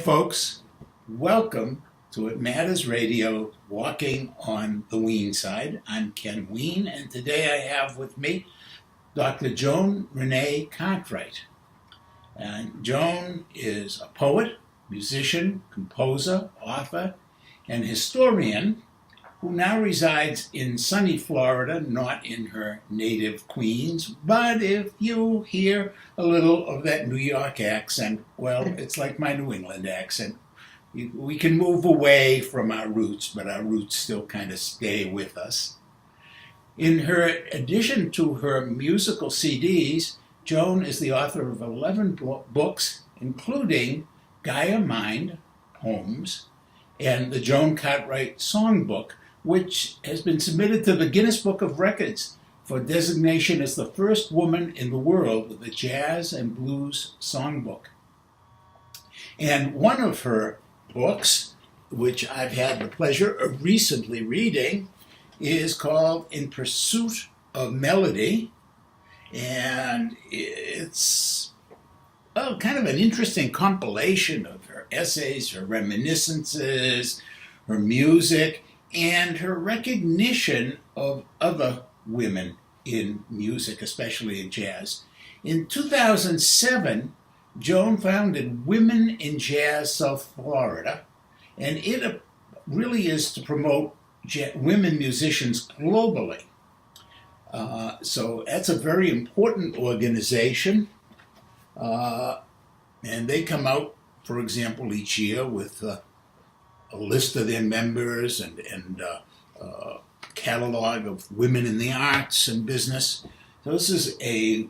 folks. Welcome to It Matters Radio, Walking on the Weene Side. I'm Ken Weene, and today I have with me Dr. Joan R. Cartwright. And Joan is a poet, musician, composer, author, and historian who now resides in sunny Florida, not in her native Queens. But if you hear a little of that New York accent, well, it's like my New England accent. We can move away from our roots, but our roots still kind of stay with us. In her addition to her musical CDs, Joan is the author of 11 books, including Gaia Mind, Poems, and the Joan Cartwright Songbook, which has been submitted to the Guinness Book of Records for designation as the first woman in the world with a jazz and blues songbook. And one of her books, which I've had the pleasure of recently reading, is called In Pursuit of Melody, and it's kind of an interesting compilation of her essays, her reminiscences, her music, and her recognition of other women in music, especially in jazz. In 2007, Joan founded Women in Jazz South Florida, and it really is to promote women musicians globally. So that's a very important organization, and they come out, for example, each year with a list of their members and a catalog of women in the arts and business. So this is a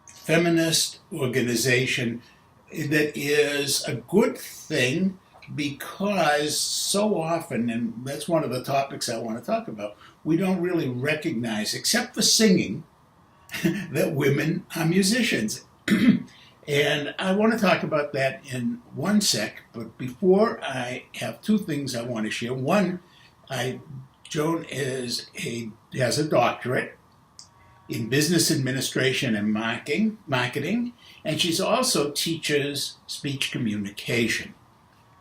feminist organization that is a good thing because so often, and that's one of the topics I want to talk about, we don't really recognize, except for singing, that women are musicians. And I want to talk about that in one sec, but before I have two things I want to share. One, Joan has a doctorate in business administration and marketing, and she's also teaches speech communication.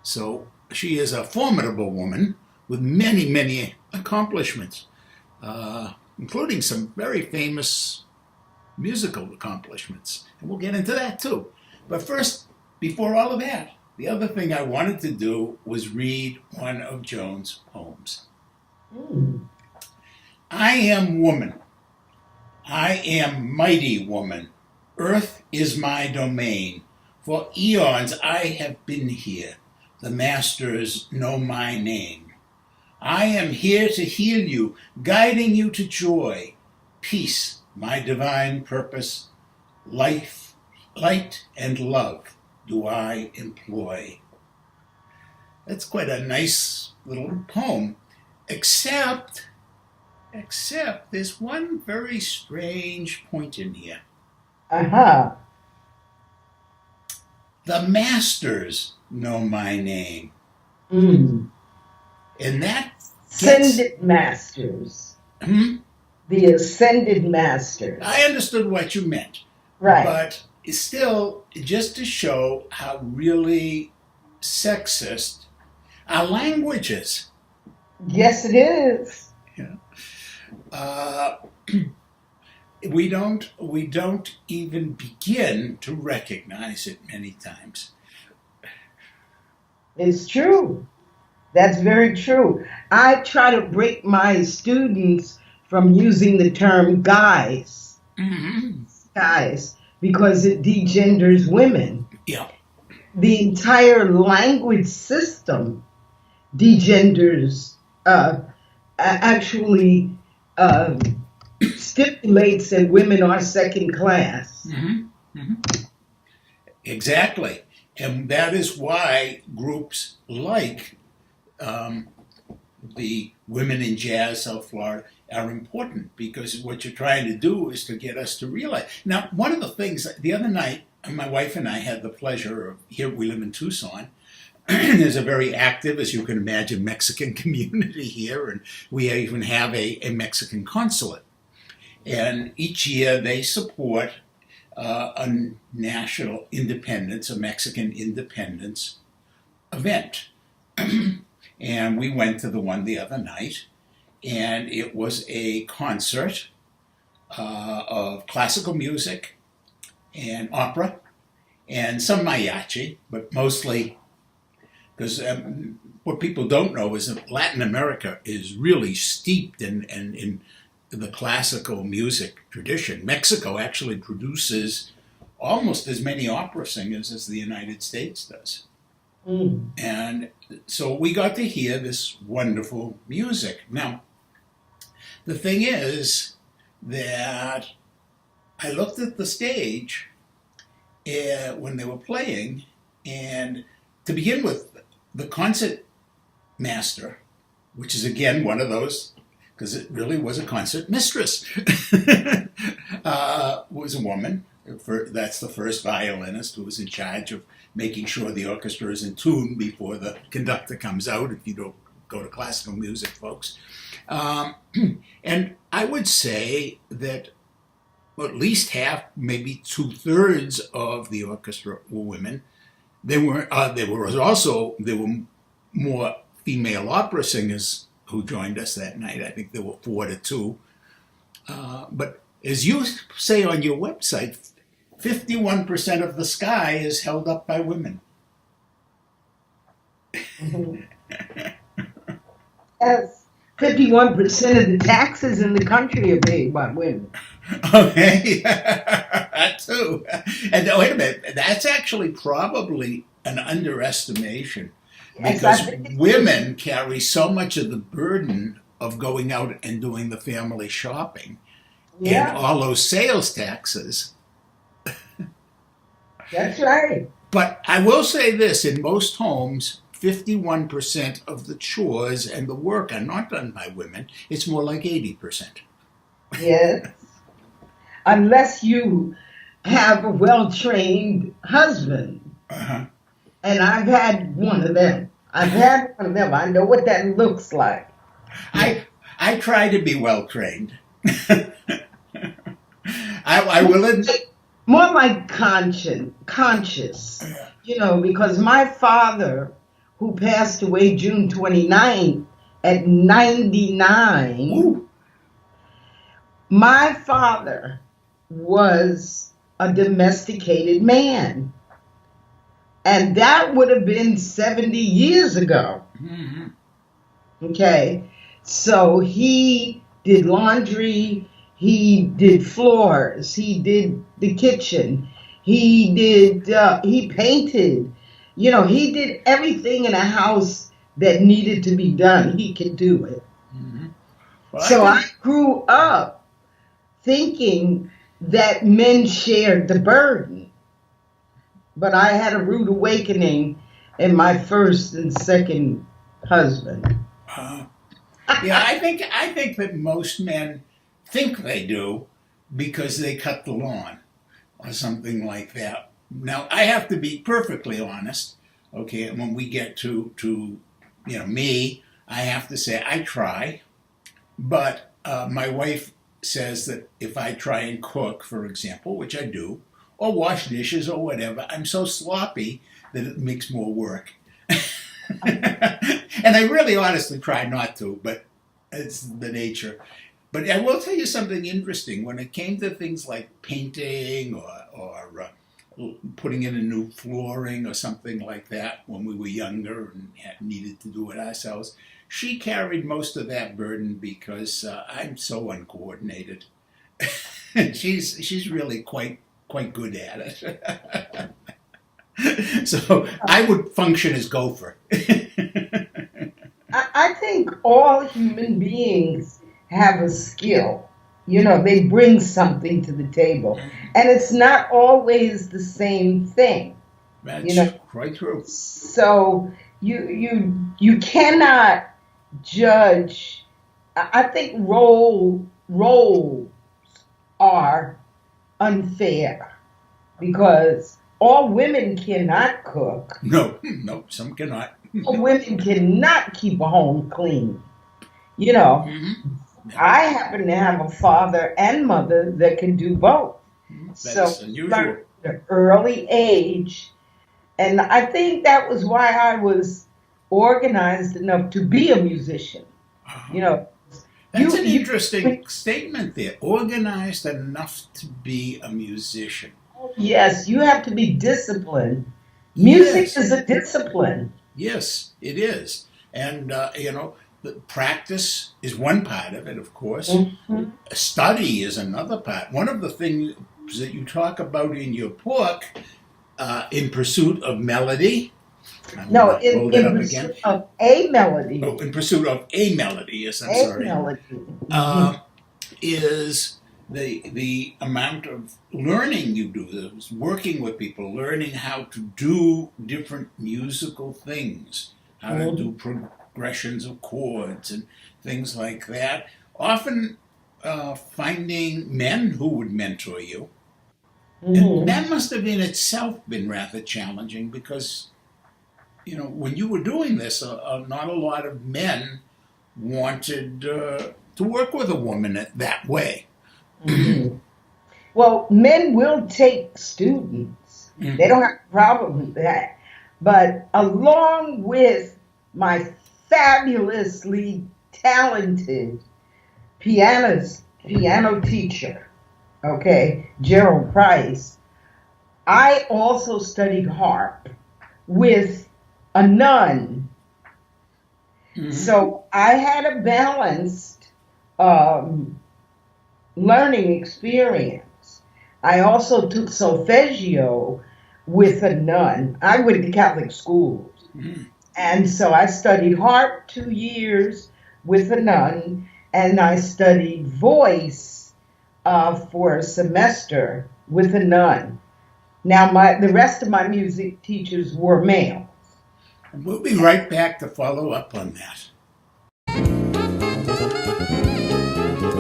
So she is a formidable woman with many, many accomplishments, including some very famous musical accomplishments. And we'll get into that too. But first, before all of that, the other thing I wanted to do was read one of Joan's poems. I am woman. I am mighty woman. Earth is my domain. For eons I have been here. The masters know my name. I am here to heal you, guiding you to joy, peace, my divine purpose, life, light, and love do I employ. That's quite a nice little poem, except there's one very strange point in here. Uh-huh. The masters know my name. Mm. And that Ascended masters. The ascended masters. I understood what you meant. Right. But still, just to show how really sexist our language is. Yes, it is. Yeah. We don't even begin to recognize it many times. It's true. That's very true. I try to break my students from using the term guys. Mm-hmm. Guys, because it degenders women. Yeah. The entire language system degenders, actually stipulates that women are second class. Mm-hmm. Mm-hmm. Exactly. And that is why groups like the Women in Jazz South Florida are important, because what you're trying to do is to get us to realize. Now, one of the things, the other night, my wife and I had the pleasure of, here we live in Tucson, there's a very active, as you can imagine, Mexican community here, and we even have a Mexican consulate. And each year they support a national independence, a Mexican independence event. And we went to the one the other night, and it was a concert of classical music and opera and some mariachi, but mostly because what people don't know is that Latin America is really steeped in the classical music tradition. Mexico actually produces almost as many opera singers as the United States does. Mm. And so we got to hear this wonderful music. Now, the thing is that I looked at the stage when they were playing, and to begin with, the concert master, which is again one of those, because it really was a concert mistress, was a woman. That's the first violinist who was in charge of making sure the orchestra is in tune before the conductor comes out, if you don't go to classical music, folks. And I would say that at least half, maybe 2/3 of the orchestra were women. There were more female opera singers who joined us that night. I think there were 4-2. But as you say on your website, 51% of the sky is held up by women. Yes, 51% of the taxes in the country are paid by women. Okay, that too. And wait a minute, that's actually probably an underestimation, because women carry so much of the burden of going out and doing the family shopping, and all those sales taxes. That's right. But I will say this, in most homes, 51% of the chores and the work are not done by women. It's more like 80%. Yes. Unless you have a well-trained husband. Uh-huh. And I've had one of them. I know what that looks like. I try to be well-trained. I will admit. More like conscious, because my father, who passed away June 29th at 99, Ooh. My father was a domesticated man. And that would have been 70 years ago. Mm-hmm. Okay. So he did laundry. He did floors. He did the kitchen. He painted. He did everything in a house that needed to be done. He could do it. Mm-hmm. Well, So I grew up thinking that men shared the burden. But I had a rude awakening in my first and second husband. Yeah, I think that most men think they do because they cut the lawn or something like that. Now, I have to be perfectly honest, okay, when we get to me, I have to say I try, but my wife says that if I try and cook, for example, which I do, or wash dishes or whatever, I'm so sloppy that it makes more work. And I really honestly try not to, but it's the nature. But I will tell you something interesting. When it came to things like painting or putting in a new flooring or something like that when we were younger and needed to do it ourselves, she carried most of that burden because I'm so uncoordinated. And she's really quite good at it. So I would function as gopher. I think all human beings have a skill. They bring something to the table. And it's not always the same thing. That's quite true. So you cannot judge. I think roles are unfair because all women cannot cook. No, some cannot. All women cannot keep a home clean. Mm-hmm. I happen to have a father and mother that can do both. That's So unusual. at an early age And I think that was why I was organized enough to be a musician. You know, That's an interesting statement there. Organized enough to be a musician. yes, you have to be disciplined. Music Yes. is a discipline. Yes, it is. And, the practice is one part of it, of course. Mhm. Study is another part. One of the things that you talk about in your book, In Pursuit of Melody. No, in pursuit of a melody. Oh, In Pursuit of a Melody, yes, I'm A sorry. melody. Is the amount of learning you do, working with people, learning how to do different musical things, how to do progressions of chords and things like that. Often finding men who would mentor you. And that must have in itself been rather challenging because, when you were doing this, not a lot of men wanted to work with a woman that way. Well, men will take students. They don't have a problem with that. But along with my fabulously talented piano teacher, okay, Gerald Price, I also studied harp with a nun. So I had a balanced learning experience. I also took solfeggio with a nun. I went to Catholic schools. And so I studied harp 2 years with a nun, and I studied voice for a semester with a nun. Now, the rest of my music teachers were male. We'll be right back to follow up on that.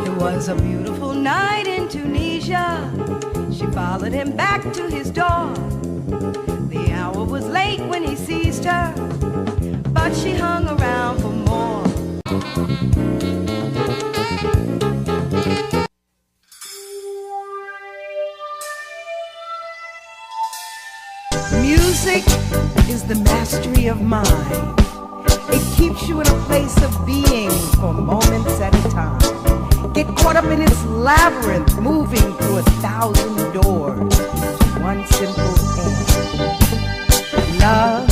It was a beautiful night in Tunisia. She followed him back to his door. The hour was late when he seized her, but she hung around for more. Music is the mastery of mind. It keeps you in a place of being for moments at a time. Get caught up in its labyrinth, moving through 1,000 doors to one simple end. Love.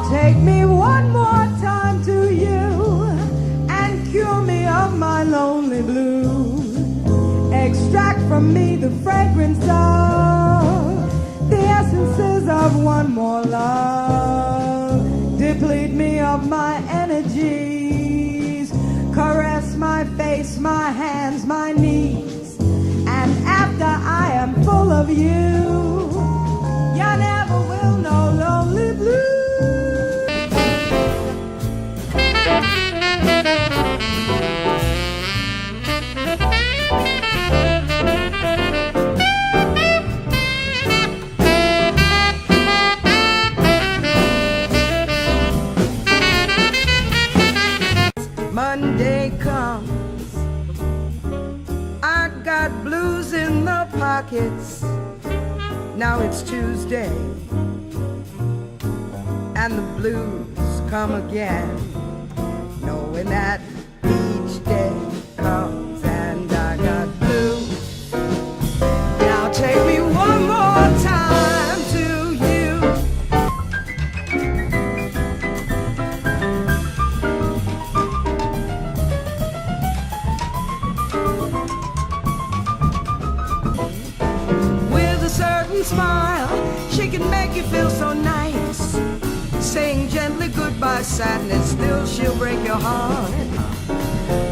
Take me one more time to you and cure me of my lonely blues. Extract from me the fragrance of the essences of one more love. Deplete me of my energies. Caress my face, my hands, my knees. And after I am full of you, you never will know lonely blues. Monday comes, I got blues in the pockets. Now it's Tuesday, and the blues come again, knowing that each day comes and I got blues. Now take me one more time to you. make you feel so nice. Saying gently goodbye, sadness, still she'll break your heart.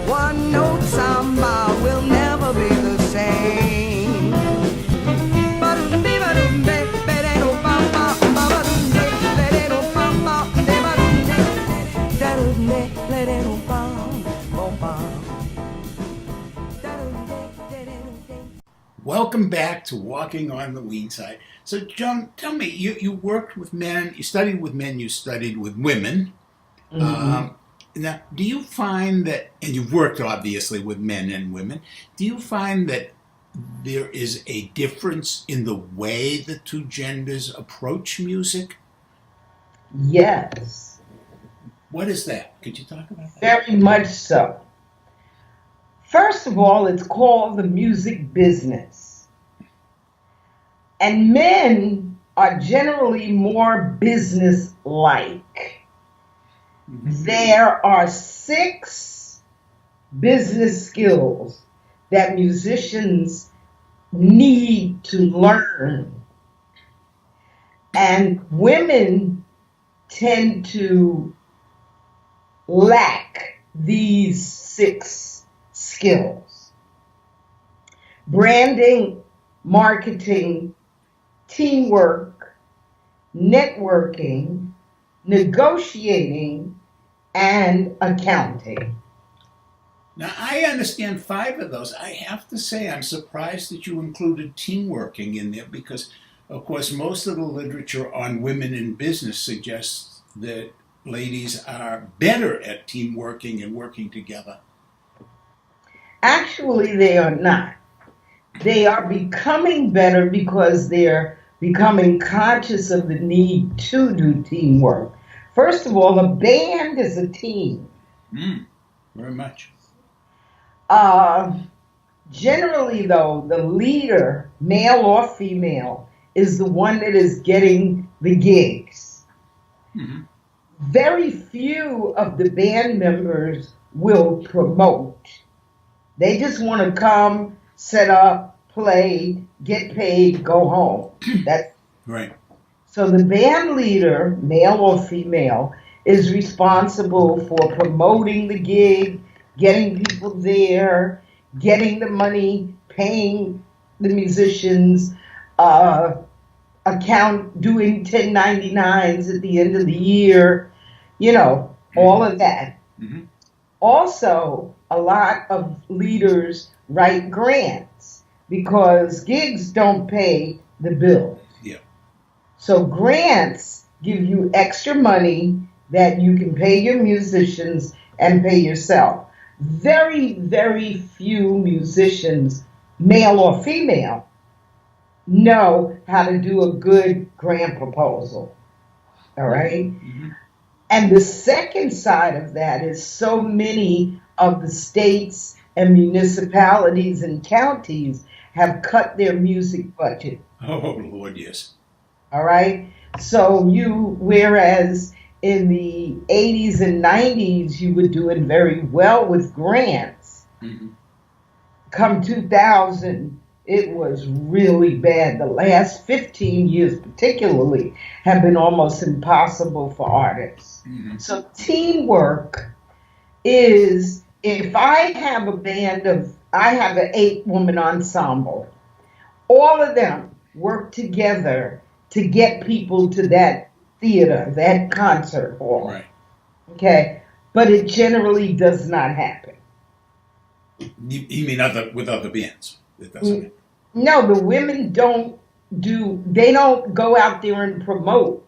One note samba will never be the same. Welcome back to Walking on the Wean Side. So, Joan, tell me, you worked with men, you studied with men, you studied with women. Mhm. Now, do you find that, and you've worked obviously with men and women, do you find that there is a difference in the way the two genders approach music? Yes, What is that? Could you talk about that? very much so. First of all, it's called the music business. And men are generally more business-like. There are 6 business skills that musicians need to learn. And women tend to lack these 6 skills: branding, marketing, teamwork, networking, negotiating, and accounting. Now, I understand 5 of those. I have to say, I'm surprised that you included teamworking in there because, of course, most of the literature on women in business suggests that ladies are better at teamworking and working together. Actually, they are not. They are becoming better because they're becoming conscious of the need to do teamwork. First of all, a band is a team. Very much. Generally, though, the leader, male or female, is the one that is getting the gigs. Mm-hmm. Very few of the band members will promote. They just want to come, set up, play, get paid, go home. That's Right. So the band leader, male or female, is responsible for promoting the gig, getting people there, getting the money, paying the musicians, doing 1099s at the end of the year, all of that. Mm-hmm. Also, a lot of leaders write grants because gigs don't pay the bills. Yeah. So grants give you extra money that you can pay your musicians and pay yourself. Very, very few musicians, male or female, know how to do a good grant proposal. All right? Mm-hmm. And the second side of that is so many of the states and municipalities and counties have cut their music budget. Oh, Lord, yes. All right? So whereas in the 80s and 90s, you were doing very well with grants. Mm-hmm. Come 2000, it was really bad. The last 15 years particularly have been almost impossible for artists. Mm-hmm. So teamwork is, if I have I have an 8-woman ensemble, all of them work together to get people to that theater, that concert hall. Right. Okay? But it generally does not happen. You mean with other bands? It doesn't. No, the women they don't go out there and promote.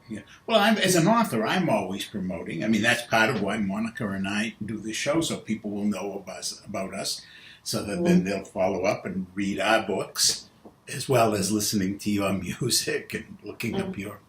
Yeah. Well, as an author, I'm always promoting. I mean, that's part of why Monica and I do this show, so people will know about us, so that then they'll follow up and read our books, as well as listening to your music and looking up your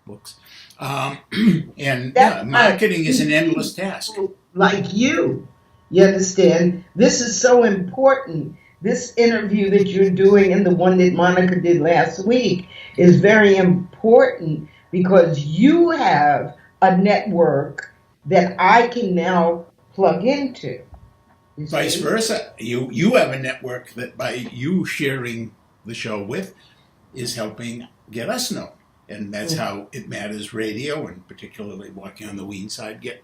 books. Marketing is an endless task. Like you understand? This is so important. This interview that you're doing and the one that Monica did last week is very important because you have a network that I can now plug into. Vice versa. You have a network that by you sharing the show with is helping get us known. And that's how It Matters Radio, and particularly Walking on the Wean side, get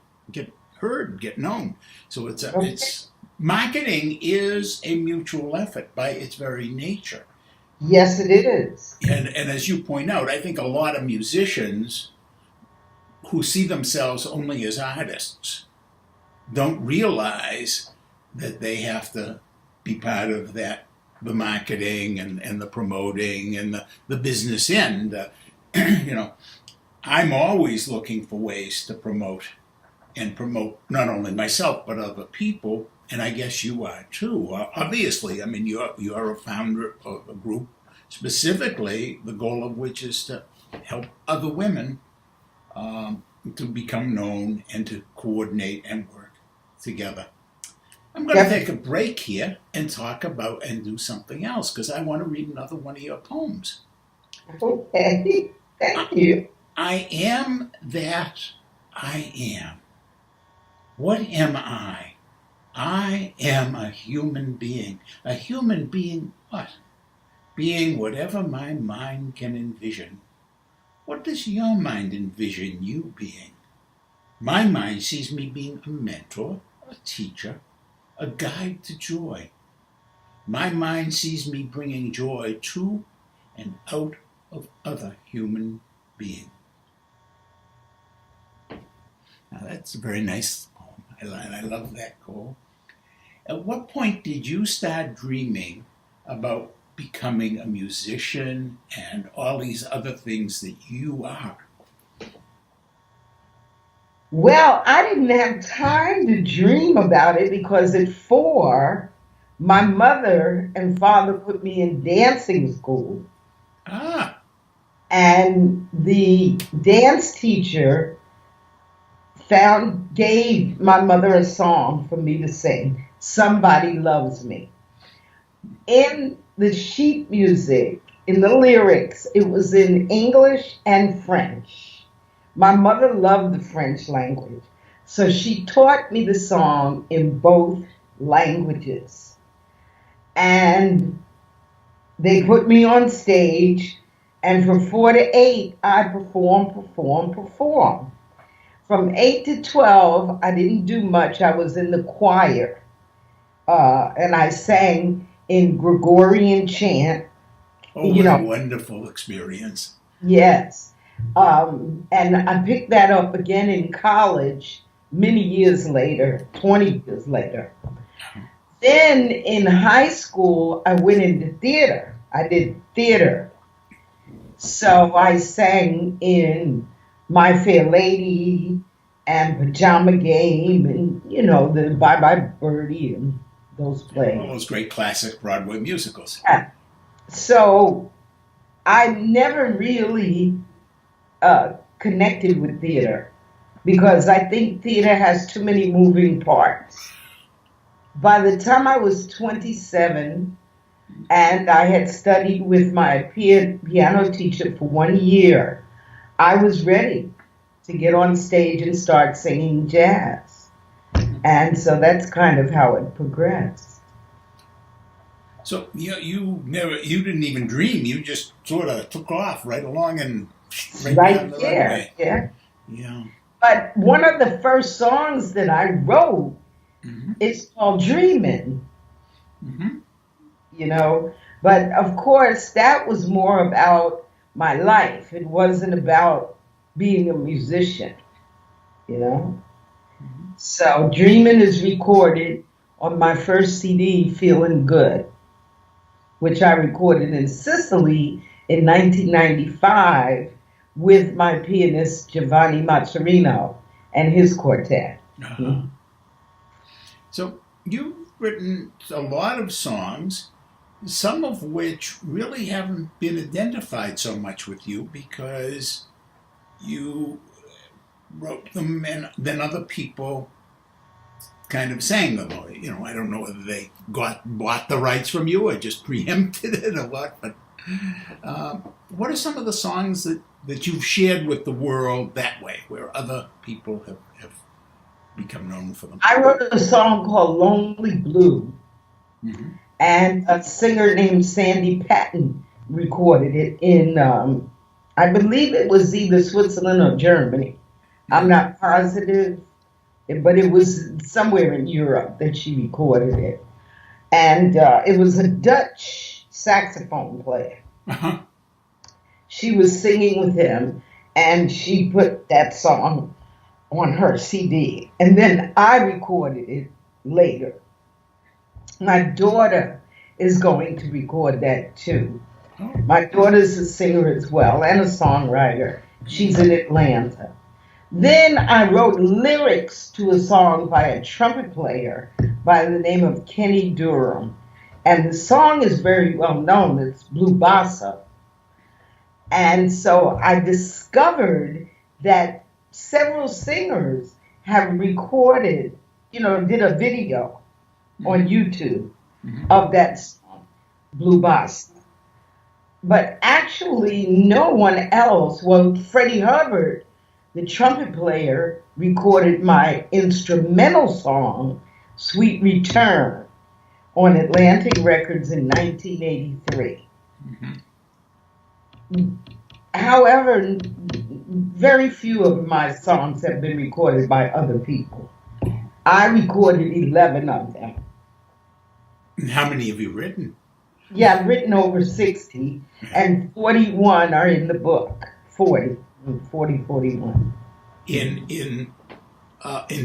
heard, get known. So it's marketing is a mutual effort by its very nature. Yes, it is. And as you point out, I think a lot of musicians who see themselves only as artists don't realize that they have to be part of that, the marketing and the promoting and the business end. I'm always looking for ways to promote not only myself but other people, and I guess you are too. Obviously, I mean, you're a founder of a group, specifically the goal of which is to help other women to become known and to coordinate and work together. I'm going to take a break here and talk about and do something else, because I want to read another one of your poems. Okay, thank you. I am that I am. What am I? I am a human being. A human being what? Being whatever my mind can envision. What does your mind envision you being? My mind sees me being a mentor, a teacher, a guide to joy. My mind sees me bringing joy to and out of other human beings. Now that's a very nice poem. I love that goal. At what point did you start dreaming about becoming a musician and all these other things that you are? Well, I didn't have time to dream about it because at 4, my mother and father put me in dancing school. And the dance teacher gave my mother a song for me to sing, Somebody Loves Me. In the sheet music, in the lyrics, it was in English and French. My mother loved the French language, so she taught me the song in both languages. And they put me on stage, and from 4 to 8, I perform. From 8 to 12, I didn't do much. I was in the choir, and I sang in Gregorian Chant. Oh, what a wonderful experience. Yes. And I picked that up again in college many years later, 20 years later. Then in high school, I went into theater. I did theater. So I sang in My Fair Lady and Pajama Game and, the Bye Bye Birdie and those plays. All those great classic Broadway musicals. Yeah. So I never really connected with theater because I think theater has too many moving parts. By the time I was 27 and I had studied with my piano teacher for 1 year, I was ready to get on stage and start singing jazz. And so that's kind of how it progressed. So you didn't even dream. You just sort of took off right along and right down the runway. Yeah. But one of the first songs that I wrote is called Dreamin. But of course that was more about my life. It wasn't about being a musician, So Dreamin is recorded on my first CD, Feeling Good, which I recorded in Sicily in 1995 with my pianist Giovanni Mazzarino and his quartet. So you've written a lot of songs, some of which really haven't been identified so much with you because you wrote them and then other people kind of sang them. I don't know whether they bought the rights from you or just preempted it or what, but what are some of the songs that you've shared with the world that way, where other people have become known for them? I wrote a song called Lonely Blue, and a singer named Sandy Patton recorded it in I believe it was either Switzerland or Germany. I'm not positive, but it was somewhere in Europe that she recorded it. And it was a Dutch saxophone player. Uh-huh. She was singing with him, and she put that song on her CD. And then I recorded it later. My daughter is going to record that too. Oh. My daughter's a singer as well and a songwriter. She's in Atlanta. Then I wrote lyrics to a song by a trumpet player by the name of Kenny Durham. And the song is very well known. It's Blue Bossa. And so I discovered that several singers have recorded, did a video on YouTube of that song, Blue Bossa. But actually no one else, Freddie Hubbard, the trumpet player, recorded my instrumental song, Sweet Return, on Atlantic Records in 1983. However, very few of my songs have been recorded by other people. I recorded 11 of them. And how many have you written? Yeah, I've written over 60, and 41 are in the book. 41. In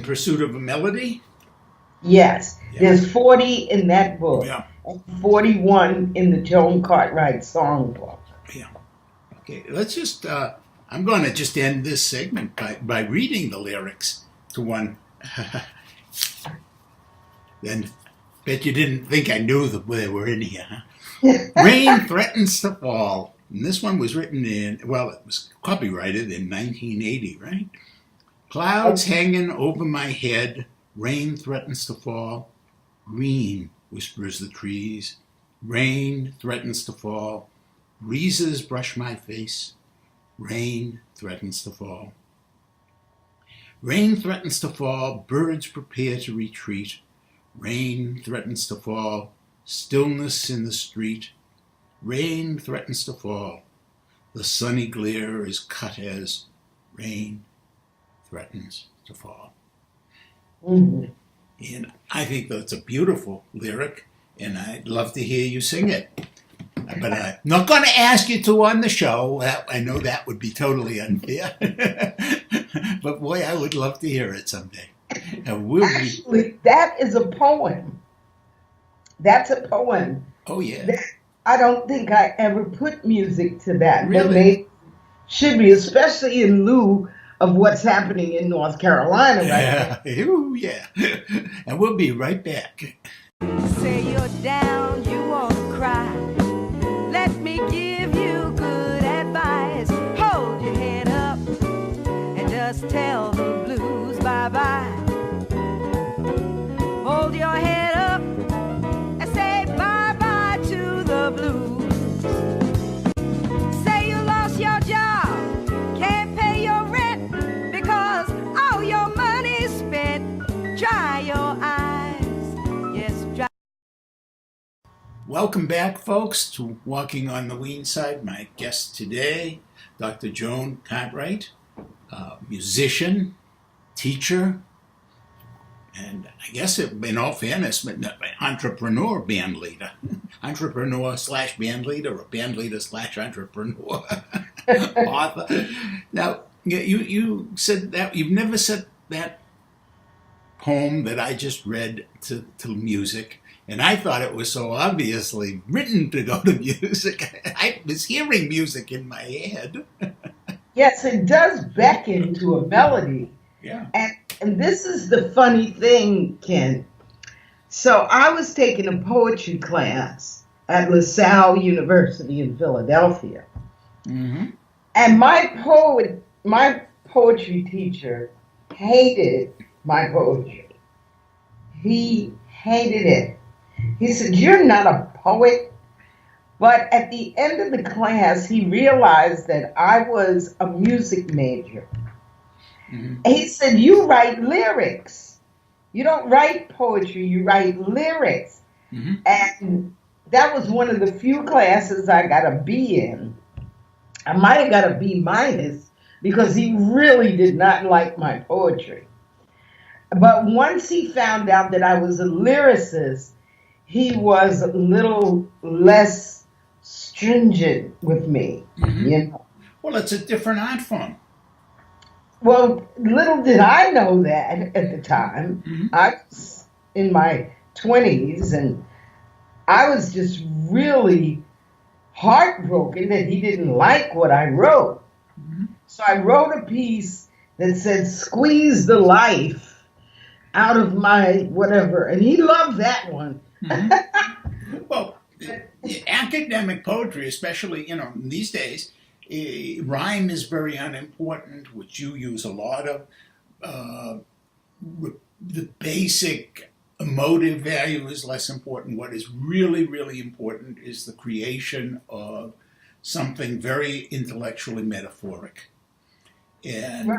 Pursuit of a Melody? Yes, Yeah. there's 40 in that book, Yeah. and 41 in the Joan Cartwright songbook. Yeah. Okay, let's just, I'm going to just end this segment by reading the lyrics to one. Then, bet you didn't think I knew that they were in here, huh? Rain threatens to fall. And this one was written it was copyrighted in 1980, right? Clouds hanging over my head, rain threatens to fall. Green, whispers the trees. Rain threatens to fall. Breezes brush my face. Rain threatens to fall. Rain threatens to fall. Birds prepare to retreat. Rain threatens to fall. Stillness in the street. Rain threatens to fall. The sunny glare is cut as rain threatens to fall. Mm-hmm. And I think that's a beautiful lyric, and I'd love to hear you sing it. But I'm not going to ask you to on the show. I know that would be totally unfair. But boy, I would love to hear it someday. Actually, that is a poem. That's a poem. Oh, yeah. I don't think I ever put music to that. Really? But they should be, especially in lieu of what's happening in North Carolina right now. Ooh, yeah. And we'll be right back. Say you're down, you want to cry. Let me give you good advice. Hold your head up and just tell the blues bye-bye. Hold your head up and say bye-bye to the blues. Say you lost your job, can't pay your rent because all your money's spent. Dry your eyes, yes, dry. Welcome back, folks, to Walking on the Weene Side. My guest today, Dr. Joan Cartwright, musician, teacher, and I guess in all fairness, entrepreneur band leader. Entrepreneur / band leader, or band leader / entrepreneur. Author. Now, you said that you've never said that poem that I just read to music, and I thought it was so obviously written to go to music. I was hearing music in my head. Yes, it does beckon to a melody. Yeah. And this is the funny thing, Ken. So I was taking a poetry class at LaSalle University in Philadelphia. Mm-hmm. And my poetry teacher hated my poetry. He hated it. He said, "You're not a poet." But at the end of the class, he realized that I was a music major. Mm-hmm. He said, "You write lyrics. You don't write poetry, you write lyrics." Mm-hmm. And that was one of the few classes I got a B in. I might have got a B minus because he really did not like my poetry. But once he found out that I was a lyricist, he was a little less stringent with me, you know. Well, it's a different art form. Well, little did I know that at the time. I was in my 20s, and I was just really heartbroken that he didn't like what I wrote. So I wrote a piece that said, "Squeeze the life out of my whatever," and he loved that one. Well, academic poetry, especially, these days, rhyme is very unimportant, which you use a lot of. The basic emotive value is less important. What is really, really important is the creation of something very intellectually metaphoric. And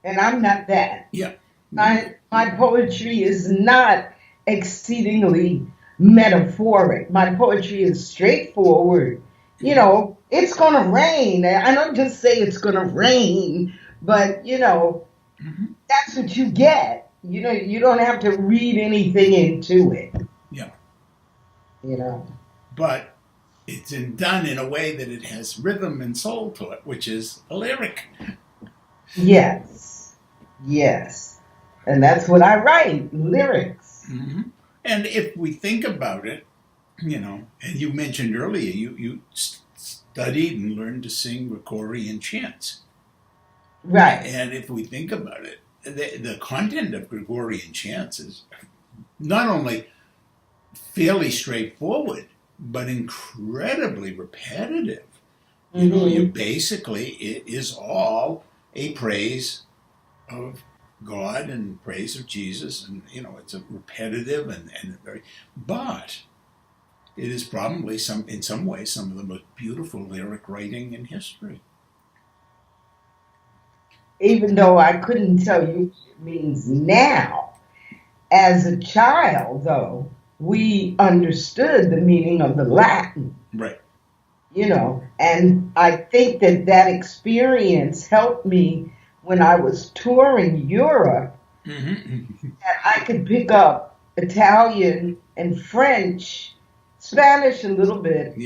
and I'm not that. Yeah. My poetry is not exceedingly metaphoric. My poetry is straightforward. You know, it's going to rain. I don't just say it's going to rain, but, that's what you get. You don't have to read anything into it. Yeah. But it's done in a way that it has rhythm and soul to it, which is a lyric. Yes. And that's what I write, lyrics. And if we think about it, and you mentioned earlier, you studied and learned to sing Gregorian chants. Right. And if we think about it, the content of Gregorian chants is not only fairly straightforward, but incredibly repetitive. You basically, it is all a praise of God and praise of Jesus, and it's a repetitive and very, but it is probably in some ways some of the most beautiful lyric writing in history. Even though I couldn't tell you what it means now, as a child, though, we understood the meaning of the Latin. Right. And I think that experience helped me when I was touring Europe, that I could pick up Italian and French, Spanish a little bit,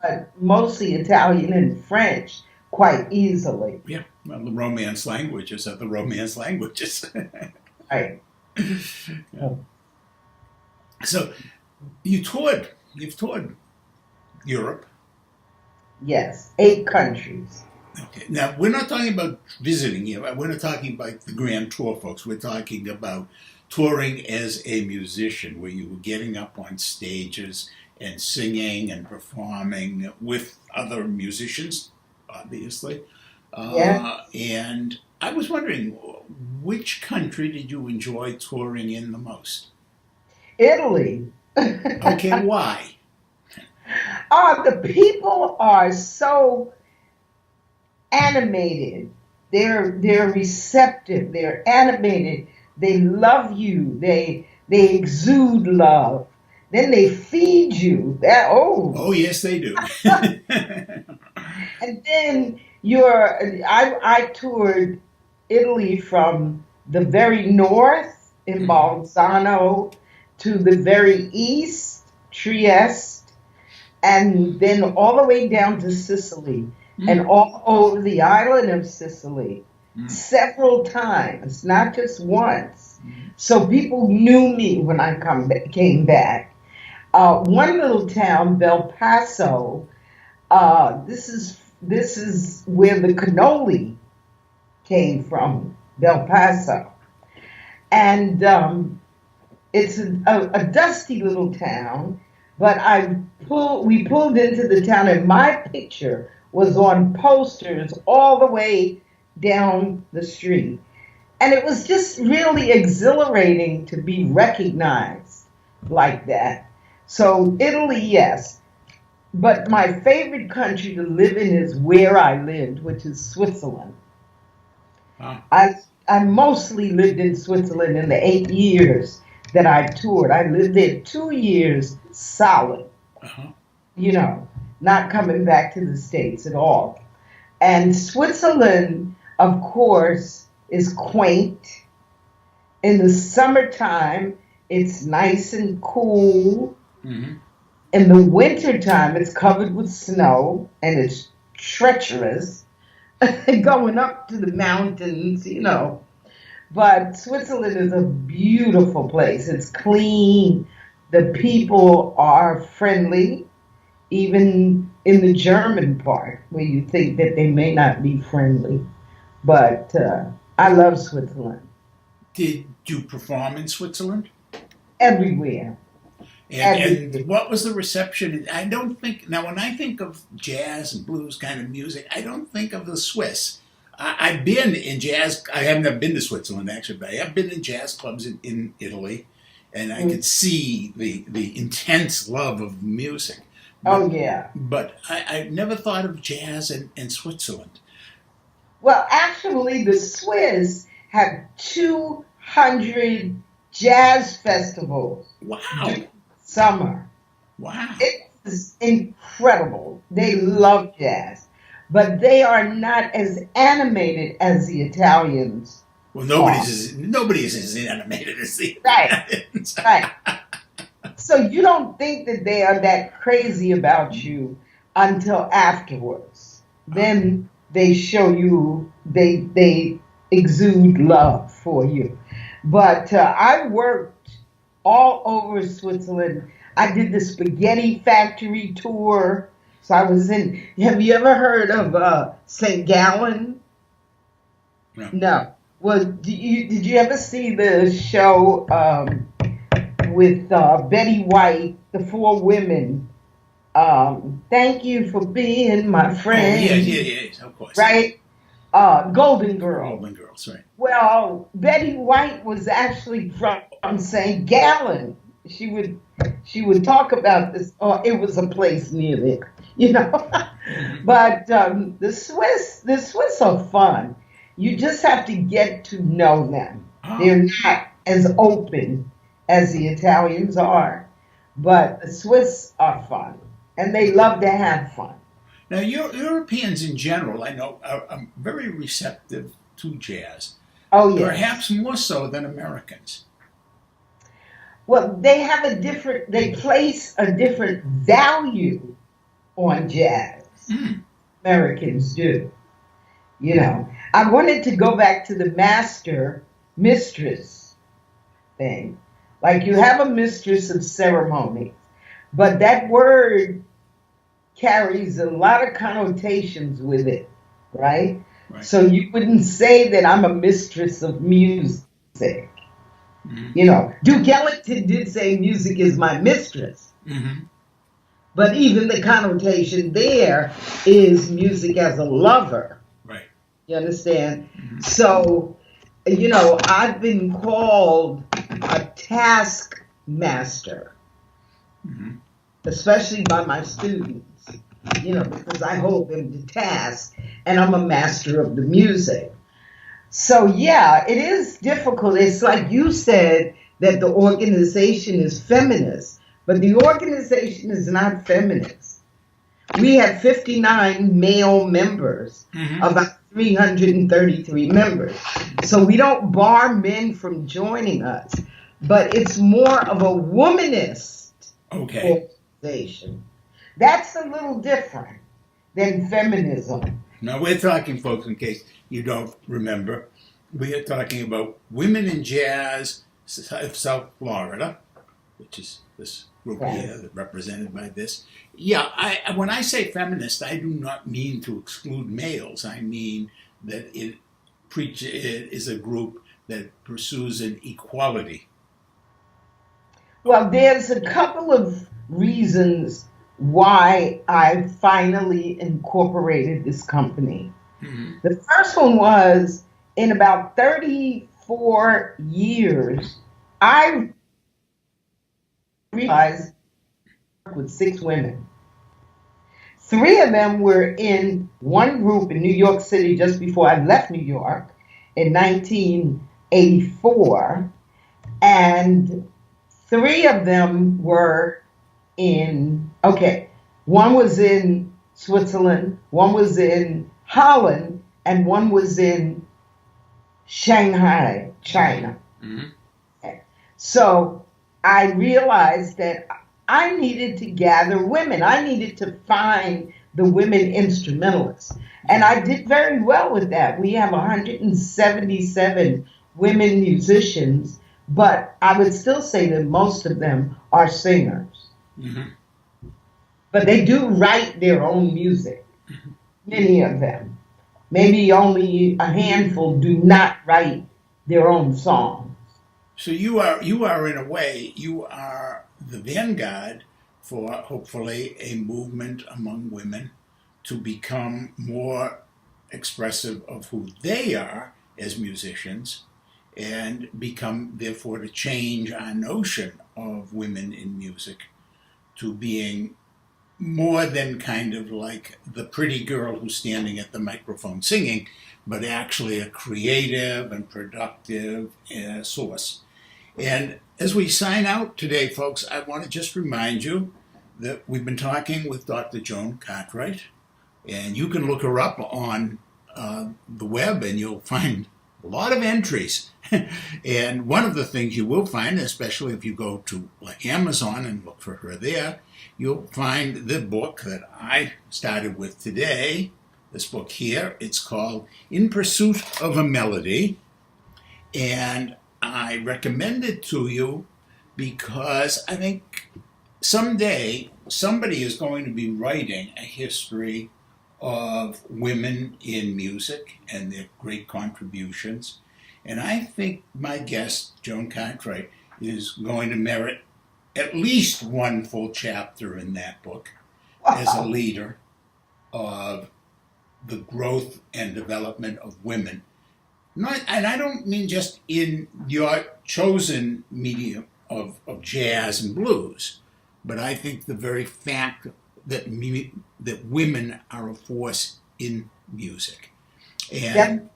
but mostly Italian and French quite easily. Yeah, well, the Romance languages are the Romance languages. Right. So you've toured Europe. Yes, 8 countries. Okay. Now, we're not talking about visiting you. We're not talking about the grand tour, folks. We're talking about touring as a musician, where you were getting up on stages and singing and performing with other musicians, obviously. And I was wondering, which country did you enjoy touring in the most? Italy. Okay, why? The people are so animated. They're receptive. They're animated. They love you. They exude love. Then they feed you. Oh yes, they do. And then I toured Italy from the very north in Bolzano to the very east, Trieste, and then all the way down to Sicily and all over the island of Sicily several times, not just once. So people knew me when I came back. One little town, Bel Paso, this is where the cannoli came from, Bel Paso. And it's a dusty little town, but we pulled into the town, and my picture was on posters all the way down the street. And it was just really exhilarating to be recognized like that. So Italy, yes. But my favorite country to live in is where I lived, which is Switzerland. Wow. I mostly lived in Switzerland in the 8 years that I toured. I lived there 2 years solid, not coming back to the States at all. And Switzerland, of course, is quaint. In the summertime, it's nice and cool. Mm-hmm. In the wintertime, it's covered with snow and it's treacherous going up to the mountains, you know. But Switzerland is a beautiful place. It's clean. The people are friendly, even in the German part, where you think that they may not be friendly. But I love Switzerland. Did you perform in Switzerland? Everywhere. And what was the reception? I don't think, now when I think of jazz and blues kind of music, I don't think of the Swiss. I've been in jazz, I haven't been to Switzerland actually, but I have been in jazz clubs in Italy, and I could see the intense love of music. Oh, yeah. But I never thought of jazz in Switzerland. Well, actually, the Swiss have 200 jazz festivals. Wow. Summer. Wow. It is incredible. They love jazz. But they are not as animated as the Italians. Well, nobody's as animated as the Italians. Right. So you don't think that they are that crazy about you until afterwards. Then they show you, they exude love for you. But I worked all over Switzerland. I did the Spaghetti Factory tour. So I was in, have you ever heard of St. Gallen? No. Well, did you ever see the show with Betty White, the four women? Thank you for being my friend. Oh, yeah, of course. Right? Golden Girls. Golden Girls, right. Well, Betty White was actually from St. Gallen. She would talk about this. Oh, it was a place near there, you know. But the Swiss are fun. You just have to get to know them. Oh. They're not as open as the Italians are, but the Swiss are fun, and they love to have fun. Now, Europeans in general, I know, are very receptive to jazz. Oh, yes. Perhaps more so than Americans. Well, they place a different value on jazz. Americans do. You know, I wanted to go back to the mistress thing. Like, you have a mistress of ceremonies, but that word carries a lot of connotations with it, right? So you wouldn't say that I'm a mistress of music. Mm-hmm. You know, Duke Ellington did say music is my mistress. Mm-hmm. But even the connotation there is music as a lover. Right. You understand? Mm-hmm. So, you know, I've been called a taskmaster, especially by my students, you know, because I hold them to task, and I'm a master of the music. So, yeah, it is difficult. It's like you said that the organization is feminist, but the organization is not feminist. We have 59 male members, about 333 members. So we don't bar men from joining us, but it's more of a womanist organization. That's a little different than feminism. Now, we're talking, folks, in case you don't remember, we are talking about Women in Jazz South Florida, which is this group here represented by this. Yeah, when I say feminist, I do not mean to exclude males. I mean that it is a group that pursues an equality. Well, there's a couple of reasons why I finally incorporated this company. Mm-hmm. The first one was, in about 34 years, I realized I worked with 6 women. 3 of them were in one group in New York City just before I left New York in 1984, and 3 of them were in, One was in Switzerland, one was in Holland, and one was in Shanghai, China. Mm-hmm. So I realized that I needed to gather women. I needed to find the women instrumentalists. And I did very well with that. We have 177 women musicians, but I would still say that most of them are singers. Mm-hmm. But they do write their own music, many of them. Maybe only a handful do not write their own songs. So you are in a way, you are the vanguard for hopefully a movement among women to become more expressive of who they are as musicians and become, therefore, to change our notion of women in music to being more than kind of like the pretty girl who's standing at the microphone singing, but actually a creative and productive source. And as we sign out today, folks, I want to just remind you that we've been talking with Dr. Joan Cartwright, and you can look her up on the web and you'll find a lot of entries. And one of the things you will find, especially if you go to like Amazon and look for her there, you'll find the book that I started with today. This book here, it's called In Pursuit of a Melody. And I recommend it to you because I think someday somebody is going to be writing a history of women in music and their great contributions. And I think my guest, Joan Cartwright, is going to merit at least one full chapter in that book as a leader of the growth and development of women. And I don't mean just in your chosen medium of jazz and blues, but I think the very fact that women are a force in music. And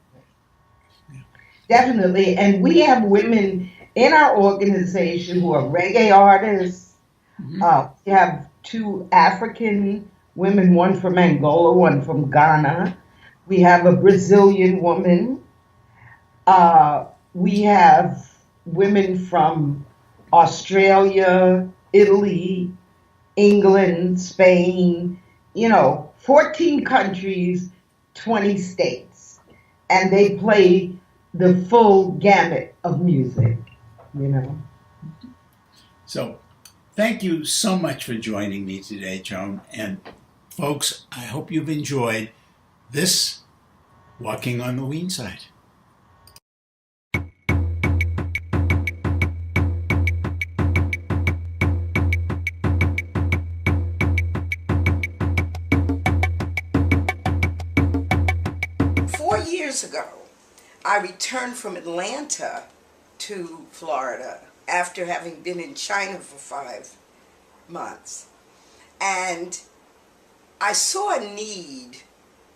Definitely. And we have women in our organization who are reggae artists. Mm-hmm. We have two African women, one from Angola, one from Ghana. We have a Brazilian woman. We have women from Australia, Italy, England, Spain, 14 countries, 20 states. And they play the full gamut of music, So thank you so much for joining me today, Joan. And folks, I hope you've enjoyed this Walking on the Weene Side. Years ago, I returned from Atlanta to Florida after having been in China for 5 months. And I saw a need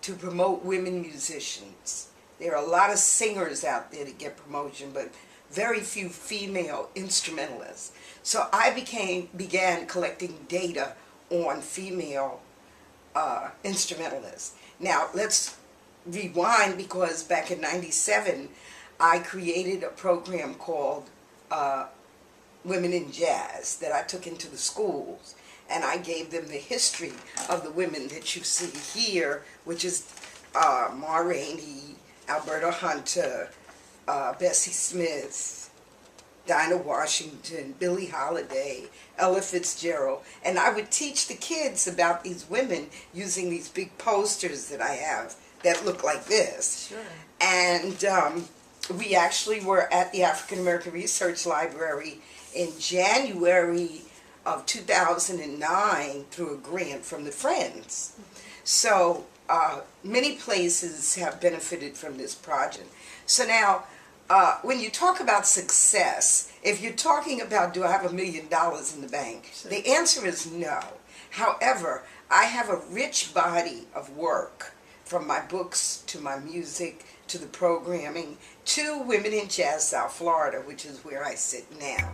to promote women musicians. There are a lot of singers out there to get promotion, but very few female instrumentalists. So I began collecting data on female instrumentalists. Now, let's rewind, because back in '97 I created a program called Women in Jazz that I took into the schools, and I gave them the history of the women that you see here, which is Ma Rainey, Alberta Hunter, Bessie Smith, Dinah Washington, Billie Holiday, Ella Fitzgerald. And I would teach the kids about these women using these big posters that I have that look like this. Sure. And we actually were at the African American Research Library in January of 2009 through a grant from the Friends. So many places have benefited from this project. So now, when you talk about success, if you're talking about, do I have $1 million in the bank? Sure. The answer is no. However, I have a rich body of work, from my books to my music to the programming to Women in Jazz South Florida, which is where I sit now.